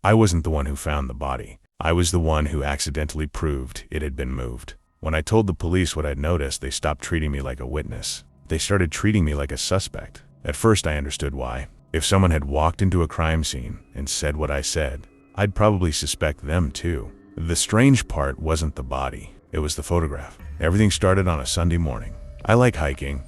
I wasn't the one who found the body. I was the one who accidentally proved it had been moved. When I told the police what I'd noticed, they stopped treating me like a witness. They started treating me like a suspect. At first, I understood why. If someone had walked into a crime scene and said what I said, I'd probably suspect them too. The strange part wasn't the body. It was the photograph. Everything started on a Sunday morning. I like hiking,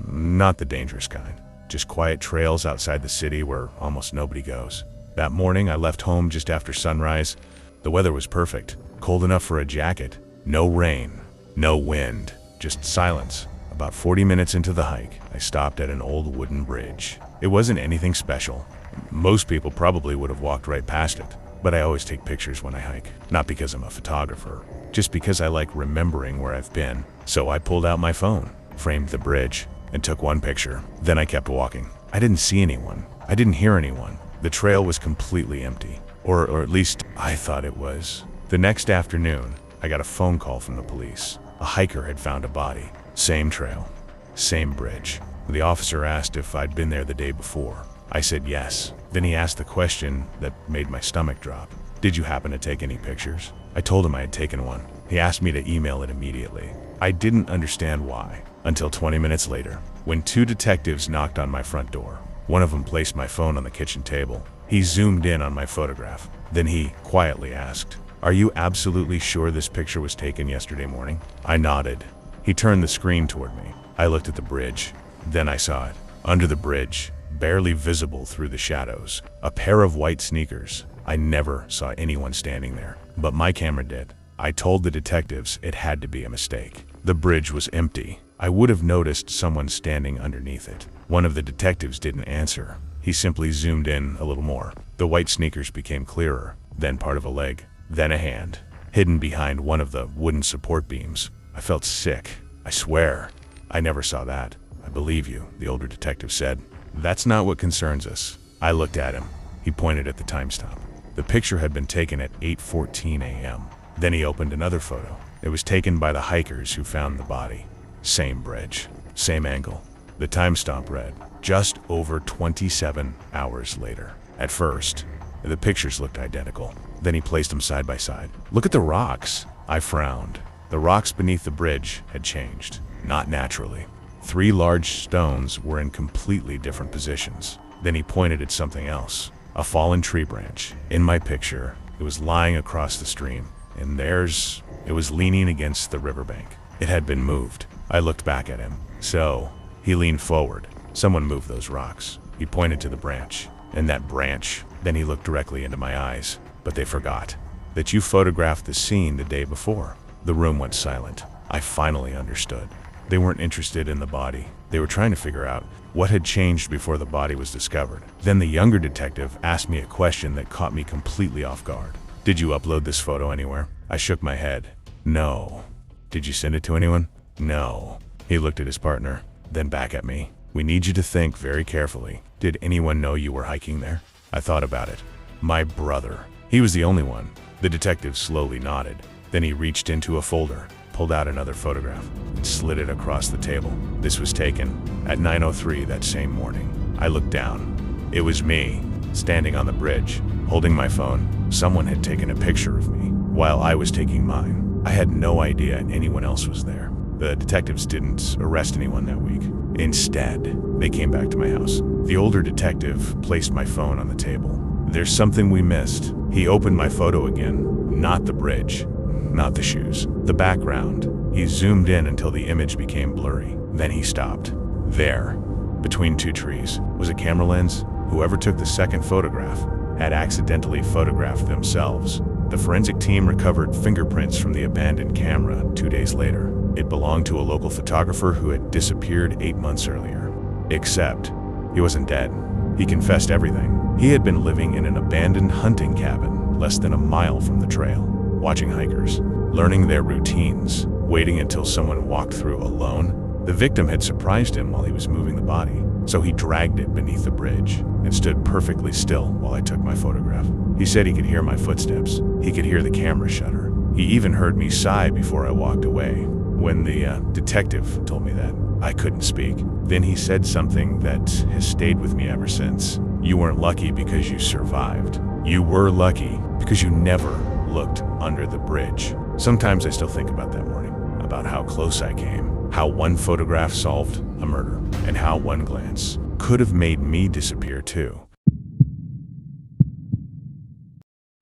not the dangerous kind. Just quiet trails outside the city where almost nobody goes. That morning, I left home just after sunrise. The weather was perfect, cold enough for a jacket. No rain, no wind, just silence. About 40 minutes into the hike, I stopped at an old wooden bridge. It wasn't anything special. Most people probably would have walked right past it. But I always take pictures when I hike. Not because I'm a photographer, just because I like remembering where I've been. So I pulled out my phone, framed the bridge, and took one picture. Then I kept walking. I didn't see anyone. I didn't hear anyone. The trail was completely empty. Or at least I thought it was. The next afternoon, I got a phone call from the police. A hiker had found a body. Same trail, same bridge. The officer asked if I'd been there the day before. I said yes. Then he asked the question that made my stomach drop. Did you happen to take any pictures? I told him I had taken one. He asked me to email it immediately. I didn't understand why until 20 minutes later, when two detectives knocked on my front door. One of them placed my phone on the kitchen table. He zoomed in on my photograph. Then he quietly asked, "Are you absolutely sure this picture was taken yesterday morning?" I nodded. He turned the screen toward me. I looked at the bridge. Then I saw it. Under the bridge, barely visible through the shadows, a pair of white sneakers. I never saw anyone standing there, but my camera did. I told the detectives it had to be a mistake. The bridge was empty. I would have noticed someone standing underneath it. One of the detectives didn't answer. He simply zoomed in a little more. The white sneakers became clearer, then part of a leg, then a hand, hidden behind one of the wooden support beams. I felt sick. I swear, I never saw that. "I believe you," the older detective said. "That's not what concerns us." I looked at him. He pointed at the time stamp. The picture had been taken at 8:14 a.m. Then he opened another photo. It was taken by the hikers who found the body. Same bridge, same angle. The timestamp read, just over 27 hours later. At first, the pictures looked identical. Then he placed them side by side. "Look at the rocks." I frowned. The rocks beneath the bridge had changed, not naturally. 3 large stones were in completely different positions. Then he pointed at something else, a fallen tree branch. In my picture, it was lying across the stream. In theirs, it was leaning against the riverbank. It had been moved. I looked back at him. So, he leaned forward. Someone moved those rocks. He pointed to the branch. And that branch, then he looked directly into my eyes. "But they forgot that you photographed the scene the day before." The room went silent. I finally understood. They weren't interested in the body. They were trying to figure out what had changed before the body was discovered. Then the younger detective asked me a question that caught me completely off guard. "Did you upload this photo anywhere?" I shook my head. "No." "Did you send it to anyone?" "No." He looked at his partner, then back at me. "We need you to think very carefully. Did anyone know you were hiking there?" I thought about it. "My brother. He was the only one." The detective slowly nodded. Then he reached into a folder, pulled out another photograph, and slid it across the table. This was taken at 9:03 that same morning. I looked down. It was me, standing on the bridge, holding my phone. Someone had taken a picture of me while I was taking mine. I had no idea anyone else was there. The detectives didn't arrest anyone that week. Instead, they came back to my house. The older detective placed my phone on the table. "There's something we missed." He opened my photo again. Not the bridge, not the shoes, the background. He zoomed in until the image became blurry. Then he stopped. There, between 2 trees, was a camera lens. Whoever took the second photograph had accidentally photographed themselves. The forensic team recovered fingerprints from the abandoned camera 2 days later. It belonged to a local photographer who had disappeared 8 months earlier. Except, he wasn't dead. He confessed everything. He had been living in an abandoned hunting cabin less than a mile from the trail, watching hikers, learning their routines, waiting until someone walked through alone. The victim had surprised him while he was moving the body, so he dragged it beneath the bridge and stood perfectly still while I took my photograph. He said he could hear my footsteps. He could hear the camera shutter. He even heard me sigh before I walked away. When the detective told me that, I couldn't speak. Then he said something that has stayed with me ever since. "You weren't lucky because you survived. You were lucky because you never looked under the bridge. Sometimes I still think about that morning, about how close I came, how one photograph solved a murder, and how one glance could have made me disappear too.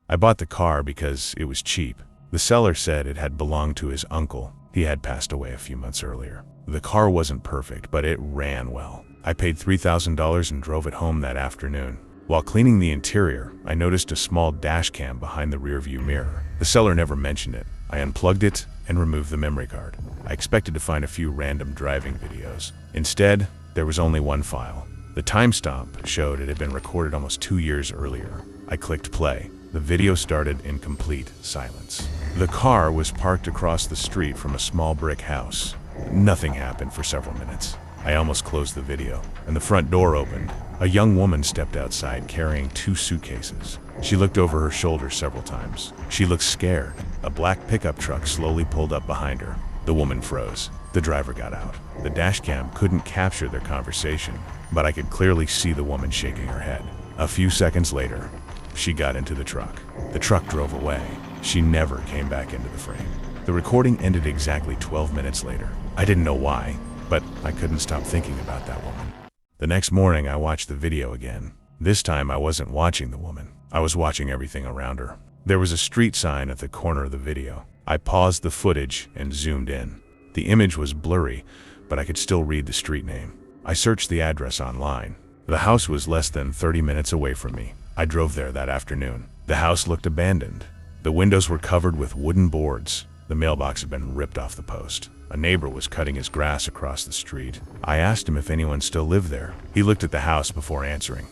I bought the car because it was cheap. The seller said it had belonged to his uncle. He had passed away a few months earlier. The car wasn't perfect, but it ran well. I paid $3,000 and drove it home that afternoon. While cleaning the interior, I noticed a small dash cam behind the rearview mirror. The seller never mentioned it. I unplugged it and removed the memory card. I expected to find a few random driving videos. Instead, there was only one file. The timestamp showed it had been recorded almost 2 years earlier. I clicked play. The video started in complete silence. The car was parked across the street from a small brick house. Nothing happened for several minutes. I almost closed the video, and the front door opened. A young woman stepped outside carrying 2 suitcases. She looked over her shoulder several times. She looked scared. A black pickup truck slowly pulled up behind her. The woman froze. The driver got out. The dashcam couldn't capture their conversation, but I could clearly see the woman shaking her head. A few seconds later, she got into the truck. The truck drove away. She never came back into the frame. The recording ended exactly 12 minutes later. I didn't know why, but I couldn't stop thinking about that woman. The next morning, I watched the video again. This time, I wasn't watching the woman. I was watching everything around her. There was a street sign at the corner of the video. I paused the footage and zoomed in. The image was blurry, but I could still read the street name. I searched the address online. The house was less than 30 minutes away from me. I drove there that afternoon. The house looked abandoned. The windows were covered with wooden boards. The mailbox had been ripped off the post. A neighbor was cutting his grass across the street. I asked him if anyone still lived there. He looked at the house before answering.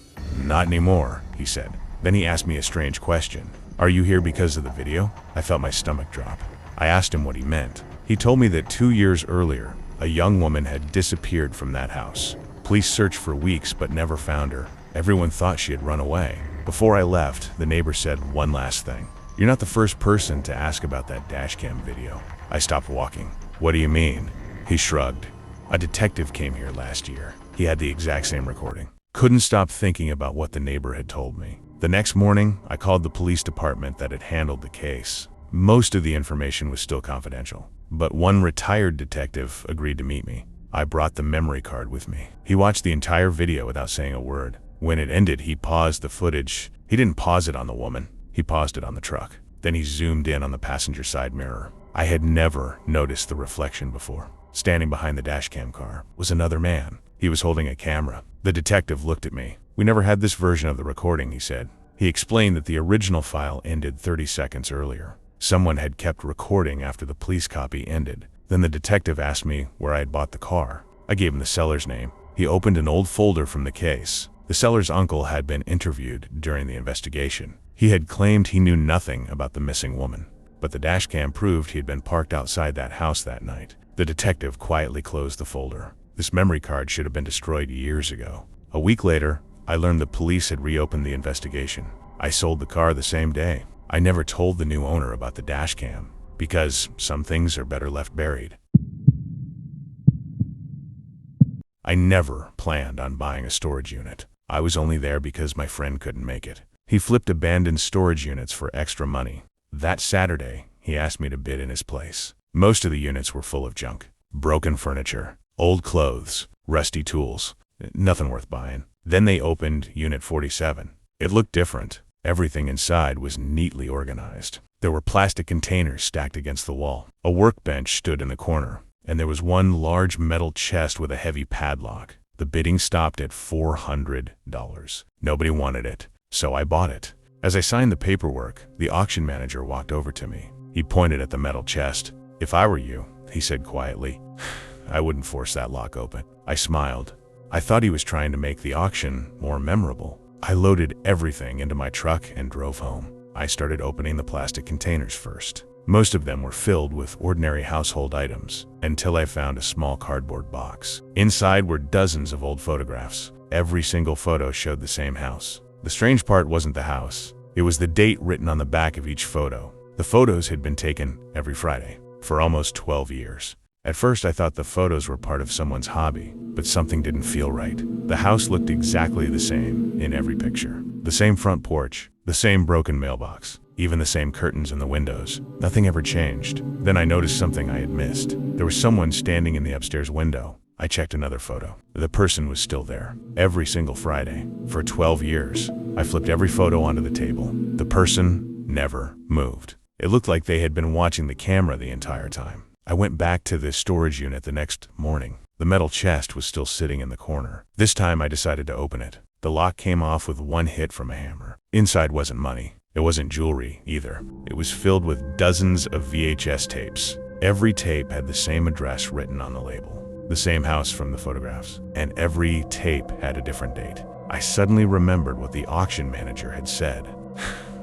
"Not anymore," he said. Then he asked me a strange question. "Are you here because of the video?" I felt my stomach drop. I asked him what he meant. He told me that 2 years earlier, a young woman had disappeared from that house. Police searched for weeks but never found her. Everyone thought she had run away. Before I left, the neighbor said one last thing. "You're not the first person to ask about that dashcam video." I stopped walking. "What do you mean?" He shrugged. "A detective came here last year. He had the exact same recording." Couldn't stop thinking about what the neighbor had told me. The next morning, I called the police department that had handled the case. Most of the information was still confidential, but one retired detective agreed to meet me. I brought the memory card with me. He watched the entire video without saying a word. When it ended, he paused the footage. He didn't pause it on the woman. He paused it on the truck. Then he zoomed in on the passenger side mirror. I had never noticed the reflection before. Standing behind the dashcam car was another man. He was holding a camera. The detective looked at me. "We never had this version of the recording," he said. He explained that the original file ended 30 seconds earlier. Someone had kept recording after the police copy ended. Then the detective asked me where I had bought the car. I gave him the seller's name. He opened an old folder from the case. The seller's uncle had been interviewed during the investigation. He had claimed he knew nothing about the missing woman, but the dashcam proved he had been parked outside that house that night. The detective quietly closed the folder. This memory card should have been destroyed years ago. A week later, I learned the police had reopened the investigation. I sold the car the same day. I never told the new owner about the dashcam, because some things are better left buried. I never planned on buying a storage unit. I was only there because my friend couldn't make it. He flipped abandoned storage units for extra money. That Saturday, he asked me to bid in his place. Most of the units were full of junk. Broken furniture, old clothes, rusty tools. Nothing worth buying. Then they opened Unit 47. It looked different. Everything inside was neatly organized. There were plastic containers stacked against the wall. A workbench stood in the corner, and there was one large metal chest with a heavy padlock. The bidding stopped at $400. Nobody wanted it, so I bought it. As I signed the paperwork, the auction manager walked over to me. He pointed at the metal chest. "If I were you," he said quietly, "I wouldn't force that lock open." I smiled. I thought he was trying to make the auction more memorable. I loaded everything into my truck and drove home. I started opening the plastic containers first. Most of them were filled with ordinary household items, until I found a small cardboard box. Inside were dozens of old photographs. Every single photo showed the same house. The strange part wasn't the house. It was the date written on the back of each photo. The photos had been taken every Friday for almost 12 years. At first I thought the photos were part of someone's hobby, but something didn't feel right. The house looked exactly the same in every picture. The same front porch, the same broken mailbox, even the same curtains in the windows. Nothing ever changed. Then I noticed something I had missed. There was someone standing in the upstairs window. I checked another photo. The person was still there. Every single Friday. For 12 years. I flipped every photo onto the table. The person never moved. It looked like they had been watching the camera the entire time. I went back to the storage unit the next morning. The metal chest was still sitting in the corner. This time I decided to open it. The lock came off with one hit from a hammer. Inside wasn't money. It wasn't jewelry either. It was filled with dozens of VHS tapes. Every tape had the same address written on the label. The same house from the photographs. And every tape had a different date. I suddenly remembered what the auction manager had said.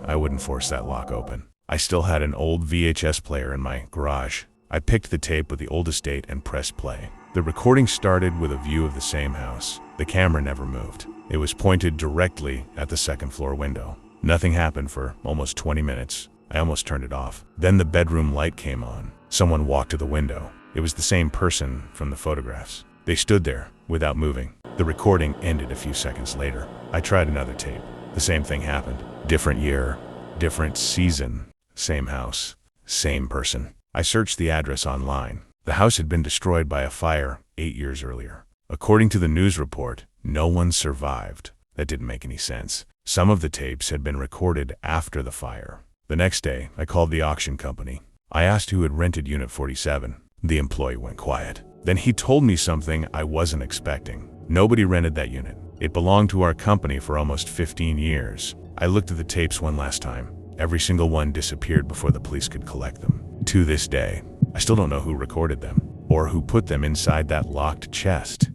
I wouldn't force that lock open. I still had an old VHS player in my garage. I picked the tape with the oldest date and pressed play. The recording started with a view of the same house. The camera never moved. It was pointed directly at the second floor window. Nothing happened for almost 20 minutes. I almost turned it off. Then the bedroom light came on. Someone walked to the window. It was the same person from the photographs. They stood there without moving. The recording ended a few seconds later. I tried another tape. The same thing happened. Different year, different season, same house, same person. I searched the address online. The house had been destroyed by a fire 8 years earlier. According to the news report, no one survived. That didn't make any sense. Some of the tapes had been recorded after the fire. The next day, I called the auction company. I asked who had rented Unit 47. The employee went quiet. Then he told me something I wasn't expecting. Nobody rented that unit. It belonged to our company for almost 15 years. I looked at the tapes one last time. Every single one disappeared before the police could collect them. To this day, I still don't know who recorded them or who put them inside that locked chest.